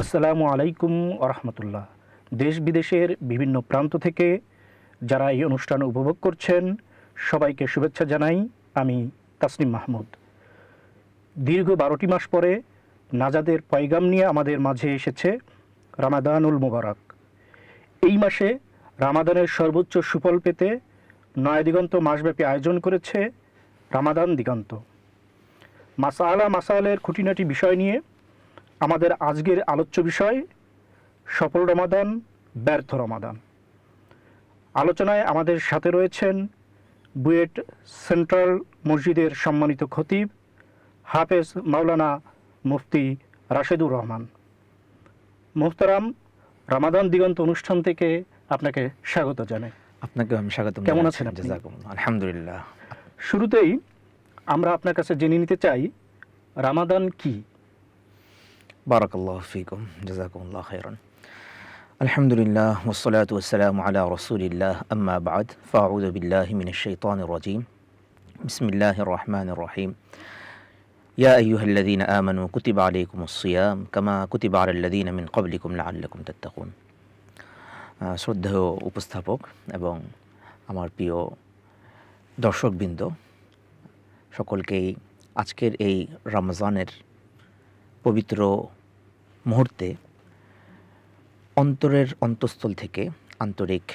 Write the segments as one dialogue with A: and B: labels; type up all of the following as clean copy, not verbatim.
A: আসসালামু আলাইকুম ওরহমতুল্লাহ। দেশ বিদেশের বিভিন্ন প্রান্ত থেকে যারা এই অনুষ্ঠান উপভোগ করছেন সবাইকে শুভেচ্ছা জানাই। আমি তাসনিম মাহমুদ। দীর্ঘ 12টি মাস পরে নাজাদের পয়গাম নিয়ে আমাদের মাঝে এসেছে রামাদানুল মুবারক। এই মাসে রামাদানের সর্বোচ্চ সুফল পেতে নয়া দিগন্ত মাসব্যাপী আয়োজন করেছে রামাদান দিগন্ত। মাসায়েলের খুঁটিনাটি বিষয় নিয়ে আমাদের আজকের আলোচ্য বিষয় সফল রমাদান, ব্যর্থ রমাদান। আলোচনায় আমাদের সাথে রয়েছেন বুয়েট সেন্ট্রাল মসজিদের সম্মানিত খতিব হাফেজ মাওলানা মুফতি রাশেদুর রহমান। মুহতারাম, রামাদান দিগন্ত অনুষ্ঠান থেকে আপনাকে স্বাগত জানাই।
B: আপনাকে আমি স্বাগত।
A: কেমন আছেন আপনি?
B: আলহামদুলিল্লাহ।
A: শুরুতেই আমরা আপনার কাছে জেনে নিতে চাই রামাদান কি?
B: বারাকাল্লাহু ফিকুম, জাযাকুমুল্লাহু খাইরান। আলহামদুলিল্লাহ ওয়াসসালাতু ওয়াসসালামু আলা রাসূলিল্লাহ, আম্মা বা'দ, ফাআউযু বিল্লাহি মিনাশ শাইতানির রাজীম। বিসমিল্লাহির রাহমানির রহিম। ইয়া আইয়ুহাল্লাযীনা আমানু কুতিবা আলাইকুমুস সিয়াম কামা কুতিবা আলাল্লাযীনা মিন ক্বাবলিকুম লাআল্লাকুম তাত্তাকুন। শ্রদ্ধেয় উপস্থাপক এবং আমার প্রিয় দর্শকবৃন্দ, সকলকেই আজকের এই রমজানের পবিত্র মুহূর্তে অন্তরের অন্তঃস্থল থেকে আন্তরিক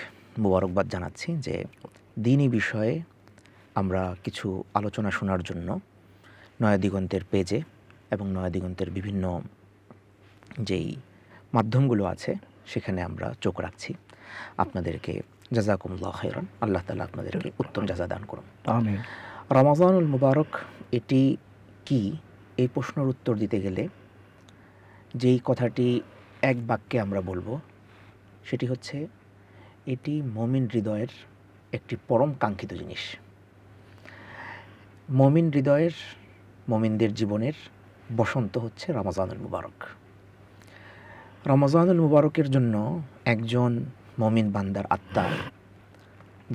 B: মোবারকবাদ জানাচ্ছি যে দ্বীনি বিষয়ে আমরা কিছু আলোচনা শোনার জন্য নয়া দিগন্তের পেজে এবং নয়া দিগন্তের বিভিন্ন যেই মাধ্যমগুলো আছে সেখানে আমরা চোখ রাখছি। আপনাদেরকে জাযাকুমুল্লাহু খাইরান, আল্লাহ তাআলা আপনাদেরকে উত্তম জাযা দান করুন।
A: আমিন।
B: রমাদানুল মুবারক এটি কি, এই প্রশ্নের উত্তর দিতে গেলে যেই কথাটি এক বাক্যে আমরা বলবো সেটি হচ্ছে এটি মুমিন হৃদয়ের একটি পরম কাঙ্ক্ষিত জিনিস। মুমিন হৃদয়ের, মুমিনদের জীবনের বসন্ত হচ্ছে রমাদানুল মুবারক। রমাদানুল মুবারকের জন্য একজন মুমিন বান্দার আত্মা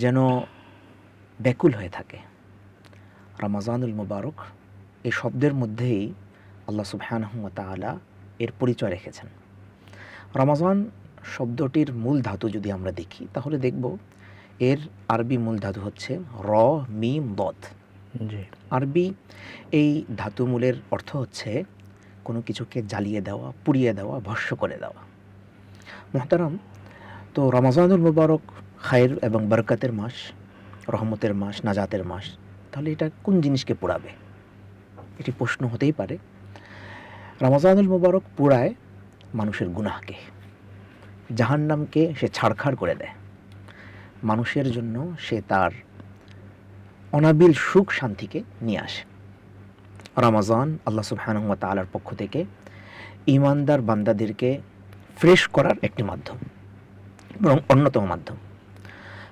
B: যেন ব্যাকুল হয়ে থাকে। রমাদানুল মুবারক এই শব্দের মধ্যেই আল্লাহ সুবহানাহু ওয়া তাআলা এর পরিচয় রেখেছেন। রমাজান শব্দটির মূল ধাতু যদি আমরা দেখি তাহলে দেখব এর আরবি মূল ধাতু হচ্ছে র মিম দদ। আরবি এই ধাতু মূলের অর্থ হচ্ছে কোনো কিছুকে জ্বালিয়ে দেওয়া, পুড়িয়ে দেওয়া, ভস্ম করে দেওয়া। মুহতারাম, তো রমাজানুল মুবারক খায়ের এবং বরকতের মাস, রহমতের মাস, নাজাতের মাস, তাহলে এটা কোন জিনিসকে পোড়াবে? এটি প্রশ্ন হতেই পারে। রমাজানুল মুবারক পোড়ায় মানুষের গুনাহকে, জাহান্নামকে সে ছাড়খাড় করে দেয়। মানুষের জন্য সে তার অনাবিল সুখ শান্তিকে নিয়ে আসে। রমাজান আল্লাহ সুবহানাহু ওয়া তাআলার পক্ষ থেকে ঈমানদার বান্দাদেরকে ফ্রেশ করার একটি মাধ্যম এবং অন্যতম মাধ্যম।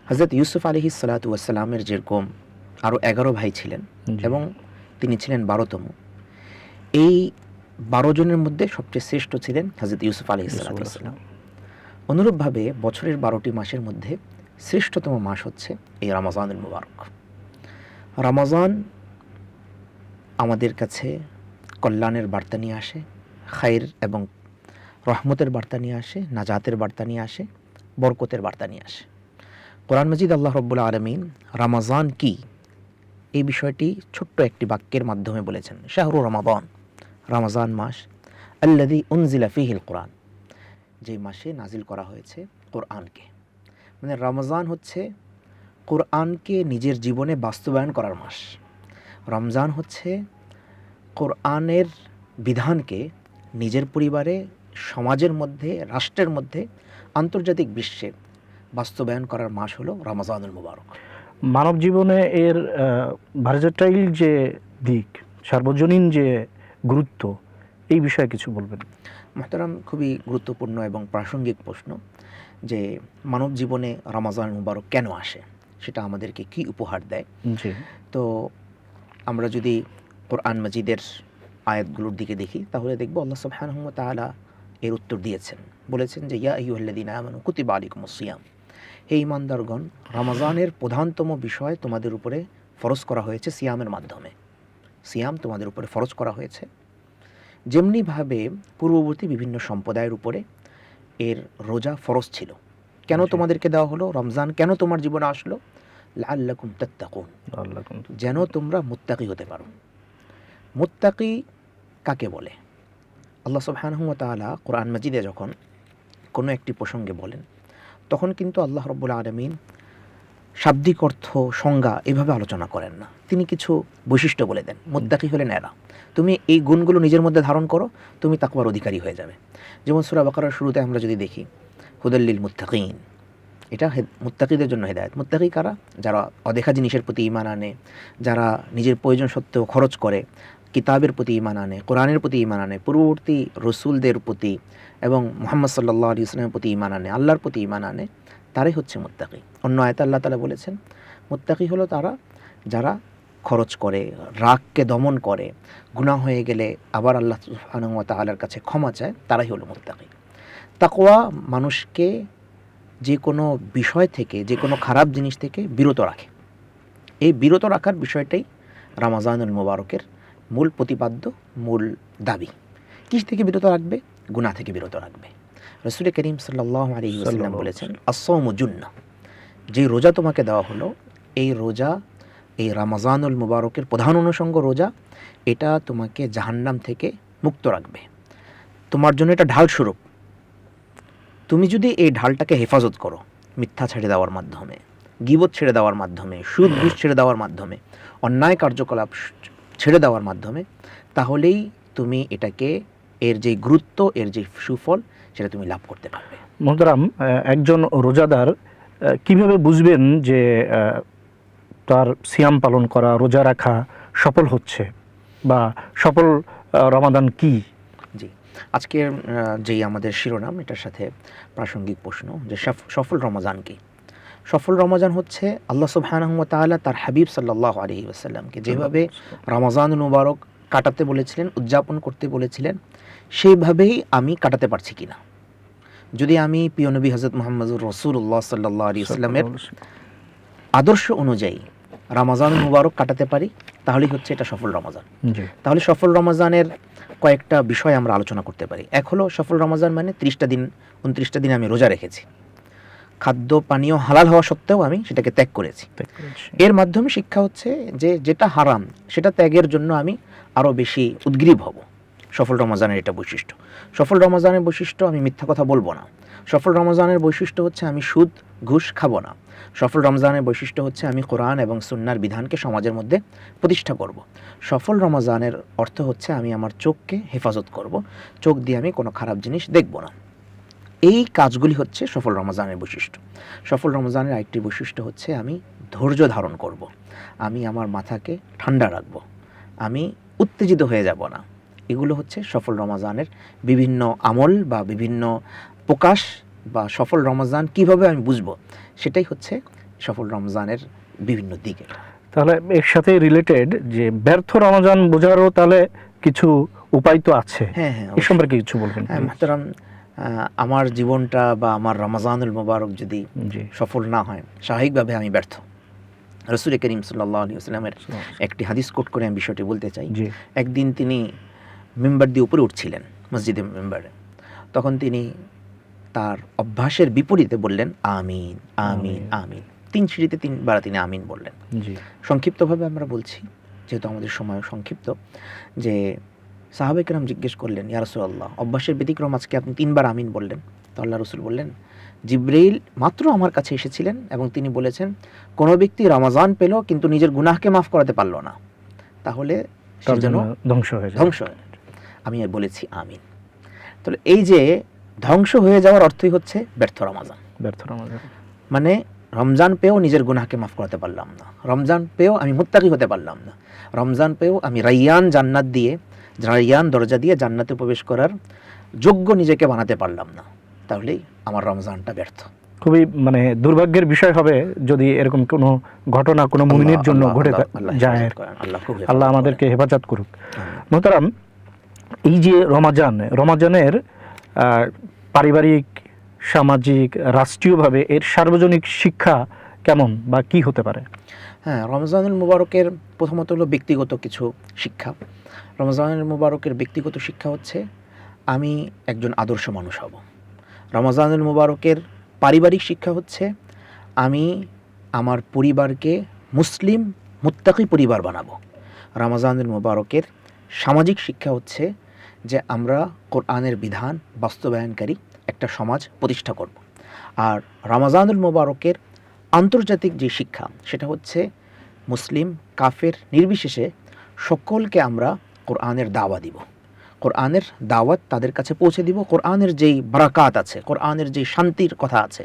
B: হযরত ইউসুফ আলাইহিস সালাতু ওয়াস সালামের যেরকম আরও 11 ভাই ছিলেন এবং তিনি ছিলেন 12তম, এই 12 জনের মধ্যে সবচেয়ে শ্রেষ্ঠ ছিলেন হযরত ইউসুফ আলাইহিস সালাতু ওয়াস সালাম। অনুরূপভাবে বছরের 12টি মাসের মধ্যে শ্রেষ্ঠতম মাস হচ্ছে এই রমাজানুল মুবারক। রমাজান আমাদের কাছে কল্যাণের বার্তা নিয়ে আসে, খায়ের এবং রহমতের বার্তা নিয়ে আসে, নাজাতের বার্তা নিয়ে আসে, বরকতের বার্তা নিয়ে আসে। কোরআন মাজিদ আল্লাহ রাব্বুল আলামিন রমাজান কি এই বিষয়টি ছোট্ট একটি বাক্যের মাধ্যমে বলেছেন। শাহরু রমাদান, রমাজান মাস, আল্লাযী উনজিলা ফীহিল কুরআন, যে মাসে নাজিল করা হয়েছে কোরআনকে। মানে রমজান হচ্ছে কোরআনকে নিজের জীবনে বাস্তবায়ন করার মাস। রমজান হচ্ছে কোরআনের বিধানকে নিজের পরিবারে, সমাজের মধ্যে, রাষ্ট্রের মধ্যে, আন্তর্জাতিক বিশ্বে বাস্তবায়ন করার মাস হলো রমাজানুল মুবারক।
A: মানব জীবনে এর ভার্সেটাইল যে দিক, সার্বজনীন যে গুরুত্ব, এই বিষয়ে কিছু বলবেন?
B: মুহতারাম, খুবই গুরুত্বপূর্ণ এবং প্রাসঙ্গিক প্রশ্ন যে মানব জীবনে রমাজানুল মুবারক কেন আসে, সেটা আমাদেরকে কি উপহার দেয়। তো আমরা যদি কোরআন মাজিদের আয়াতগুলোর দিকে দেখি তাহলে দেখব আল্লাহ সুবহানাহু ওয়া তাআলা এর উত্তর দিয়েছেন। বলেছেন যে ইয়া আইয়ুহাল্লাযীনা আমানু কুতিবা আলাইকুমুস সিয়াম, হে ঈমানদারগণ, রমাজানের প্রধানতম বিষয় তোমাদের উপরে ফরজ করা হয়েছে সিয়ামের মাধ্যমে। সিয়াম তোমাদের উপরে ফরজ করা হয়েছে। যেমনিভাবে পূর্ববর্তী বিভিন্ন সম্প্রদায়ের উপরে এর রোজা ফরজ ছিল। কেন
A: জি।
B: তোমাদেরকে দেওয়া হলো? রমজান কেন তোমার জীবনে আসলো? লাআল্লাকুম তাত্তাকুন,
A: আল্লাহ কোন
B: যেন তোমরা মুত্তাকি হতে পারো। মুত্তাকি কাকে বলে? আল্লাহ সুবহানাহু ওয়া তাআলা কোরআন মাজিদে যখন কোনো একটি প্রসঙ্গে বলেন, তখন কিন্তু আল্লাহ রাব্বুল আলামিন শাব্দিক অর্থ, সংজ্ঞা এভাবে আলোচনা করেন না। তিনি কিছু বৈশিষ্ট্য বলে দেন। মুত্তাকি হলেন এরা, তুমি এই গুণগুলো নিজের মধ্যে ধারণ করো, তুমি তাকওয়ার অধিকারী হয়ে যাবে। যেমন সূরা বাকারার শুরুতে আমরা যদি দেখি, হুদাল্লিল মুত্তাকিন, এটা মুত্তাকিদের জন্য হেদায়েত। মুত্তাকি কারা? যারা অদেখা জিনিসের প্রতি ঈমান আনে, যারা নিজের প্রয়োজন সত্ত্বেও খরচ করে, কিতাবের প্রতি ঈমান আনে, কোরআনের প্রতি ঈমান আনে, পূর্ববর্তী রসুলদের প্রতি এবং মুহাম্মদ সাল্লাল্লাহু আলাইহি ওয়াসাল্লামের প্রতি ঈমান আনে, আল্লাহর প্রতি ঈমান আনে, তারাই হচ্ছে মুত্তাকি। অন্য আয়াতে আল্লাহ তাআলা বলেছেন, মুত্তাকি হলো তারা যারা খরচ করে, রাগকে দমন করে, গুনাহ হয়ে গেলে আবার আল্লাহ সুবহানাহু ওয়া তাআলার কাছে ক্ষমা চায়, তারাই হলো মুত্তাকি। তাকওয়া মানুষকে যে কোনো বিষয় থেকে, যে কোনো খারাপ জিনিস থেকে বিরত রাখে। এই বিরত রাখার বিষয়টাই রমাজানুল মুবারকের মূল প্রতিপাদ্য, মূল দাবি। কিস থেকে বিরত রাখবে? গুনাহ থেকে বিরত রাখবে। রাসূল করিম সাল্লাল্লাহু আলাইহি ওয়াসাল্লাম বলেছেন, আস-সাওমু জুন্নাহ, যে রোজা তোমাকে দেওয়া হলো, এই রোজা, এই রমাজানুল মুবারকের প্রধান অনুষঙ্গ রোজা, এটা তোমাকে জাহান্নাম থেকে মুক্ত রাখবে। তোমার জন্য এটা ঢাল স্বরূপ। তুমি যদি এই ঢালটাকে হেফাজত করো, মিথ্যা ছেড়ে দেওয়ার মাধ্যমে, গীবত ছেড়ে দেওয়ার মাধ্যমে, সুদ ঘুষ ছেড়ে দেওয়ার মাধ্যমে, অন্যায় কার্যকলাপ ছেড়ে দেওয়ার মাধ্যমে, তাহলেই তুমি এটাকে, এর যে গুরুত্ব, এর যে সুফল, সেটা তুমি লাভ করতে পারবে।
A: মোহতারাম, একজন রোজাদার কিভাবে বুঝবেন যে তার সিয়াম পালন করা, রোজা রাখা সফল হচ্ছে, বা সফল রমাদান কি?
B: জি, আজকের যেই আমাদের শিরোনাম, এটার সাথে প্রাসঙ্গিক প্রশ্ন যে সফল রমজান কি? সফল রমজান হচ্ছে আল্লাহ সুবহানাহু ওয়া তাআলা তার হাবিব সাল্লাল্লাহু আলাইহি ওয়াসাল্লামকে যেভাবে রমজানুল মুবারক কাটাতে বলেছিলেন, উদযাপন করতে বলেছিলেন, সেইভাবেই আমি কাটাতে পারছি কিনা। যদি আমি প্রিয় নবী হযরত মুহাম্মদুর রাসূলুল্লাহ সাল্লাল্লাহু আলাইহি ওয়াসাল্লামের আদর্শ অনুযায়ী রমজানুল মুবারক কাটাতে পারি, তাহলেই হচ্ছে এটা সফল রমজান।
A: জি।
B: তাহলে সফল রমজানের কয়েকটা বিষয় আমরা আলোচনা করতে পারি। এক হলো, সফল রমজান মানে 30টা দিন, 29টা দিন আমি রোজা রেখেছি, খাদ্য পানীয় হালাল হওয়া সত্ত্বেও আমি সেটাকে ত্যাগ করেছি। এর মাধ্যমে শিক্ষা হচ্ছে যে যেটা হারাম সেটা ত্যাগের জন্য আমি আরও বেশি উদ্গ্রীব হব। সফল রমজানের এটা বৈশিষ্ট্য। সফল রমজানের বৈশিষ্ট্য, আমি মিথ্যা কথা বলবো না। সফল রমজানের বৈশিষ্ট্য হচ্ছে আমি সুদ ঘুষ খাবো না। সফল রমজানের বৈশিষ্ট্য হচ্ছে আমি কোরআন এবং সুন্নাহর বিধানকে সমাজের মধ্যে প্রতিষ্ঠা করব। সফল রমজানের অর্থ হচ্ছে আমি আমার চোখকে হেফাজত করব, চোখ দিয়ে আমি কোনো খারাপ জিনিস দেখব না। এই কাজগুলি হচ্ছে সফল রমজানের বৈশিষ্ট্য। সফল রমজানের আরেকটি বৈশিষ্ট্য হচ্ছে আমি ধৈর্য ধারণ করব, আমি আমার মাথাকে ঠান্ডা রাখব, আমি উত্তেজিত হয়ে যাব না। এগুলো হচ্ছে সফল রমজানের বিভিন্ন আমল বা বিভিন্ন প্রকাশ, বা সফল রমজান কিভাবে আমি বুঝবো, সেটাই হচ্ছে সফল রমজানের বিভিন্ন দিকে।
A: তাহলে এর সাথে রিলেটেড যে ব্যর্থ রমজান বোঝারও তাহলে কিছু উপায় তো আছে।
B: হ্যাঁ হ্যাঁ,
A: এই সম্পর্কে কিছু বলবেন?
B: হ্যাঁ মুহতারাম, আমার জীবনটা বা আমার রমজানুল মুবারক যদি
A: জি।
B: সফল না হয়, স্বাভাবিকভাবে আমি ব্যর্থ। রাসূল করিম সাল্লাল্লাহু আলাইহি ওয়াসাল্লামের একটি হাদিস কোট করে আমি বিষয়টি বলতে চাই।
A: জি।
B: একদিন তিনি মিম্বার দিয়ে উপরে উঠছিলেন, মসজিদে মিম্বারে। তখন তিনি তার অভ্যাসের বিপরীতে বললেন, আমিন আমিন আমিন। 3 সিঁড়িতে 3বার তিনি আমিন বললেন।
A: জি।
B: সংক্ষিপ্তভাবে আমরা বলছি, যেহেতু আমাদের সময় সংক্ষিপ্ত, যে সাহাবায়ে কেরাম জিজ্ঞেস করলেন, ইয়া রাসূলুল্লাহ, অভ্যাসের ব্যতিক্রম আজকে আপনি 3বার আমিন বললেন। তো আল্লাহ রাসূল বললেন, জিবরাইল মাত্র আমার কাছে এসেছিলেন এবং তিনি বলেছেন, কোনো ব্যক্তি রমজান পেল কিন্তু নিজের গুনাহকে মাফ করাতে পারল না, তাহলে সে যেন
A: ধ্বংস হয়ে যায়।
B: ধ্বংস হয়। আমি বলেছি আমিন। তাহলে এই যে ধ্বংস হয়ে যাওয়ার অর্থই হচ্ছে ব্যর্থ রমজান।
A: ব্যর্থ রমজান
B: মানে রমজান পেয়েও নিজের গুনাহকে মাফ করাতে পারলাম না, রমজান পেয়েও আমি মুত্তাকি হতে পারলাম না, রমজান পেয়েও আমি রাইয়ান জান্নাত দিয়ে, রাইয়ান দরজা দিয়ে জান্নাতে প্রবেশ করার যোগ্য নিজেকে বানাতে পারলাম না, তাহলেই আমার রমজানটা ব্যর্থ।
A: খুবই দুর্ভাগ্যের বিষয় হবে যদি এরকম কোনো ঘটনা কোনো মুমিনের জন্য ঘটে যায়। আল্লাহ আমাদেরকে হেফাজত করুক। মোহতারাম, এই যে রমজানের পারিবারিক, সামাজিক, রাষ্ট্রীয়ভাবে এর সার্বজনীন শিক্ষা কেমন বা কি হতে পারে?
B: হ্যাঁ, রমজানুল মুবারকের প্রথমত হলো ব্যক্তিগত কিছু শিক্ষা। রমজানুল মুবারকের ব্যক্তিগত শিক্ষা হচ্ছে আমি একজন আদর্শ মানুষ হব। রমজানুল মুবারকের পারিবারিক শিক্ষা হচ্ছে আমি আমার পরিবারকে মুসলিম মুত্তাকি পরিবার বানাবো। রমজানুল মুবারকের সামাজিক শিক্ষা হচ্ছে যে আমরা কোরআনের বিধান বাস্তবায়নকারী একটা সমাজ প্রতিষ্ঠা করব। আর রমজানুল মুবারকের আন্তর্জাতিক যে শিক্ষা সেটা হচ্ছে মুসলিম কাফের নির্বিশেষে সকলকে আমরা কোরআনের দাওয়া দিব, কোরআনের দাওয়াত তাদের কাছে পৌঁছে দিব। কোরআনের যেই বারাকাত আছে, কোরআনের যেই শান্তির কথা আছে,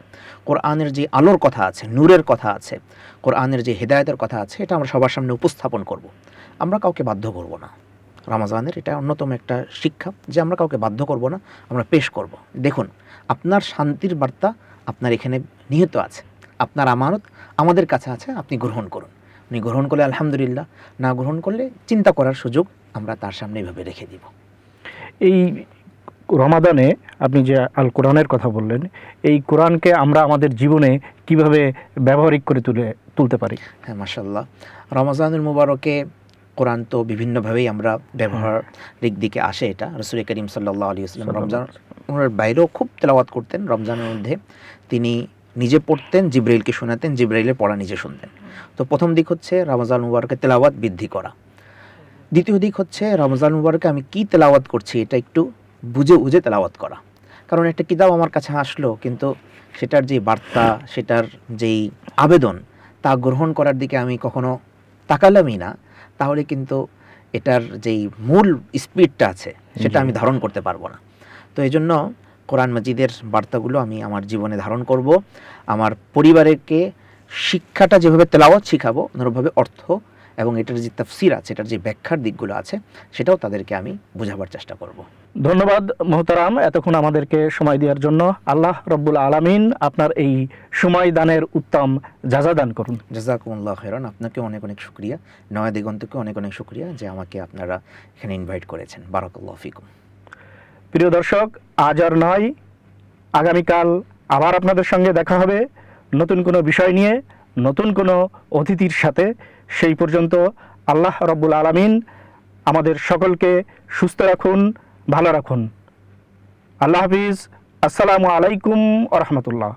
B: কোরআনের যে আলোর কথা আছে, নূরের কথা আছে, কোরআনের যে হেদায়েতের কথা আছে, এটা আমরা সবার সামনে উপস্থাপন করব। আমরা কাউকে বাধ্য করব না। রমজানের এটা অন্যতম একটা শিক্ষা যে আমরা কাউকে বাধ্য করব না, আমরা পেশ করব। দেখুন, আপনার শান্তির বার্তা আপনার এখানে নিহিত আছে, আপনার আমানত আমাদের কাছে আছে, আপনি গ্রহণ করুন। উনি গ্রহণ করলে আলহামদুলিল্লাহ, না গ্রহণ করলে চিন্তা করার সুযোগ আমরা তার সামনে এইভাবে রেখে দিব।
A: এই রমাদানে আপনি যে আল কোরআনের কথা বললেন, এই কোরআনকে আমরা আমাদের জীবনে কিভাবে ব্যবহারিক করে তুলতে পারি?
B: হ্যাঁ, মাশাআল্লাহ। রমজানুল মুবারকে কোরআন তো বিভিন্নভাবেই আমরা ব্যবহারিক দিকে আসে। এটা রাসূল করিম সাল্লাল্লাহু আলাইহি ওয়াসাল্লাম রমজানের বাইরেও খুব তেলাওয়াত করতেন। রমজানের মধ্যে তিনি নিজে পড়তেন, জিবরাইলকে শোনাতেন, জিবরাইলের পড়া নিজে শুনতেন। তো প্রথম দিক হচ্ছে রমজান মুবারকে তেলাওয়াত বৃদ্ধি করা। দ্বিতীয় দিক হচ্ছে রমজান মুবারকে আমি কি তেলাওয়াত করছি এটা একটু বুঝে তেলাওয়াত করা। কারণ একটা কিতাব আমার কাছে আসলো, কিন্তু সেটার যে বার্তা, সেটার যেই আবেদন, তা গ্রহণ করার দিকে আমি কখনো তাকালামই না, তাহলে কিন্তু এটার যেই মূল স্পিডটা আছে সেটা আমি ধারণ করতে পারবো না। তো এই জন্য কোরআন মাজিদের বার্তাগুলো আমি আমার জীবনে ধারণ করব। আমার পরিবারকে শিক্ষাটা যেভাবে তেলাওয়াত শিখাবো, অনুরূপভাবে অর্থ এবং এটার যে তাফসির আছে, এটার যে ব্যাখ্যার দিকগুলো আছে, সেটাও তাদেরকে আমি বোঝাবার চেষ্টা করব।
A: ধন্যবাদ মোহতারাম, এতক্ষণ আমাদেরকে সময় দেওয়ার জন্য। আল্লাহ রব্বুল আলামিন আপনার এই সময় দানের উত্তম জাযা দান করুন।
B: জাযাকুমুল্লাহ খাইরান। আপনাকে অনেক অনেক শুকরিয়া, নয়া দিগন্তকে অনেক অনেক শুকরিয়া যে আমাকে আপনারা এখানে ইনভাইট করেছেন। বারাকাল্লাহু ফিকুম।
A: প্রিয় দর্শক, আজ আর নয়, আগামীকাল আবার আপনাদের সঙ্গে দেখা হবে নতুন কোনো বিষয় নিয়ে, নতুন কোনো অতিথির সাথে। সেই পর্যন্ত আল্লাহ রব্বুল আলামিন আমাদের সকলকে সুস্থ রাখুন, ভালো রাখুন। আল্লাহ হাফিজ। আসসালামু আলাইকুম ওয়া রাহমাতুল্লাহ।